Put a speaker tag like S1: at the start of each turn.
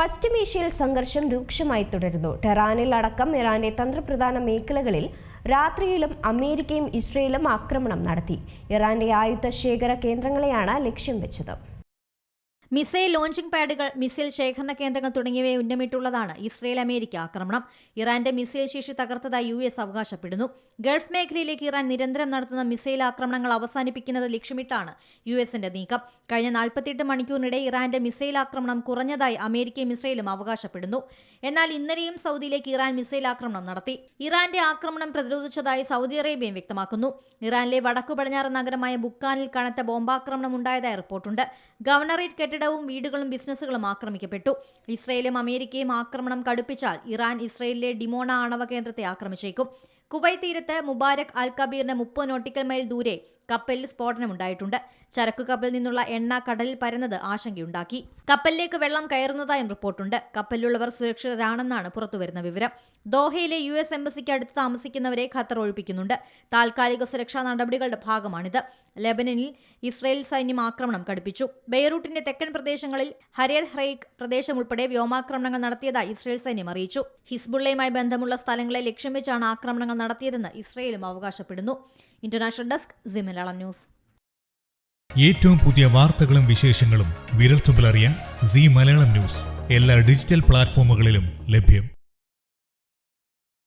S1: പശ്ചിമേഷ്യയിൽ സംഘർഷം രൂക്ഷമായി തുടരുന്നു. ടെഹ്റാനിൽ അടക്കം ഇറാന്റെ തന്ത്രപ്രധാന മേഖലകളിൽ രാത്രിയിലും അമേരിക്കയും ഇസ്രയേലും ആക്രമണം നടത്തി. ഇറാന്റെ ആയുധ ശേഖര കേന്ദ്രങ്ങളെയാണ് ലക്ഷ്യം വെച്ചത്.
S2: മിസൈൽ ലോഞ്ചിംഗ് പാഡുകൾ, മിസൈൽ ശേഖരണ കേന്ദ്രങ്ങൾ തുടങ്ങിയവയെ ഉന്നമിട്ടുള്ളതാണ് ഇസ്രയേൽ അമേരിക്ക ആക്രമണം. ഇറാന്റെ മിസൈൽ ശേഷി തകർത്തതായി US അവകാശപ്പെടുന്നു. ഗൾഫ് മേഖലയിലേക്ക് ഇറാൻ നിരന്തരം നടത്തുന്ന മിസൈൽ ആക്രമണങ്ങൾ അവസാനിപ്പിക്കുന്നത് ലക്ഷ്യമിട്ടാണ് USന്റെ നീക്കം. കഴിഞ്ഞ 48 മണിക്കൂറിനിടെ ഇറാന്റെ മിസൈൽ ആക്രമണം കുറഞ്ഞതായി അമേരിക്കയും ഇസ്രയേലും അവകാശപ്പെടുന്നു. എന്നാൽ ഇന്നലെയും സൗദിയിലേക്ക് ഇറാൻ മിസൈൽ ആക്രമണം നടത്തി. ഇറാന്റെ ആക്രമണം പ്രതിരോധിച്ചതായി സൗദി അറേബ്യയും വ്യക്തമാക്കുന്നു. ഇറാനിലെ വടക്കു പടിഞ്ഞാറ് നഗരമായ ബുക്കാനിൽ കനത്ത ബോംബാക്രമണം ഉണ്ടായതായി റിപ്പോർട്ടുണ്ട്. ഗവർണറേറ്റ് കെട്ടിടവും വീടുകളും ബിസിനസ്സുകളും ആക്രമിക്കപ്പെട്ടു. ഇസ്രയേലും അമേരിക്കയും ആക്രമണം കടുപ്പിച്ചാൽ ഇറാൻ ഇസ്രയേലിലെ ഡിമോണ ആണവ കേന്ദ്രത്തെ ആക്രമിച്ചേക്കും. കുവൈറ്റ് തീരത്ത് മുബാരക് അൽ കബീറിന് 30 നോട്ടിക്കൽ മൈൽ ദൂരെ കപ്പലിൽ സ്ഫോടനമുണ്ടായിട്ടുണ്ട്. ചരക്കു കപ്പലിൽ നിന്നുള്ള എണ്ണ കടലിൽ പരന്നത് ആശങ്കയുണ്ടാക്കി. കപ്പലിലേക്ക് വെള്ളം കയറുന്നതായും റിപ്പോർട്ടുണ്ട്. കപ്പലിലുള്ളവർ സുരക്ഷിതരാണെന്നാണ് പുറത്തുവരുന്ന വിവരം. ദോഹയിലെ US എംബസിക്ക് അടുത്ത് താമസിക്കുന്നവരെ ഖത്തർ ഒഴിപ്പിക്കുന്നുണ്ട്. താൽക്കാലിക സുരക്ഷാ നടപടികളുടെ ഭാഗമാണിത്. ലെബനനിൽ ഇസ്രയേൽ സൈന്യം ആക്രമണം കടുപ്പിച്ചു. ബെയ്റൂട്ടിന്റെ തെക്കൻ പ്രദേശങ്ങളിൽ ഹരിയർ ഹ്രൈക്ക് പ്രദേശം ഉൾപ്പെടെ വ്യോമാക്രമണങ്ങൾ നടത്തിയതായി ഇസ്രയേൽ സൈന്യം അറിയിച്ചു. ഹിസ്ബുള്ളയുമായി ബന്ധമുള്ള സ്ഥലങ്ങളെ ലക്ഷ്യം വെച്ചാണ് ആക്രമണങ്ങൾ നടത്തിയതെന്ന് ഇസ്രയേലും അവകാശപ്പെടുന്നു. International desk C Malayalam news.
S3: ഏറ്റവും പുതിയ വാർത്തകളും വിശേഷങ്ങളും വിരൽത്തുമ്പിലറിയാൻ സി മലയാളം ന്യൂസ് എല്ലാ ഡിജിറ്റൽ പ്ലാറ്റ്ഫോമുകളിലും ലഭ്യം.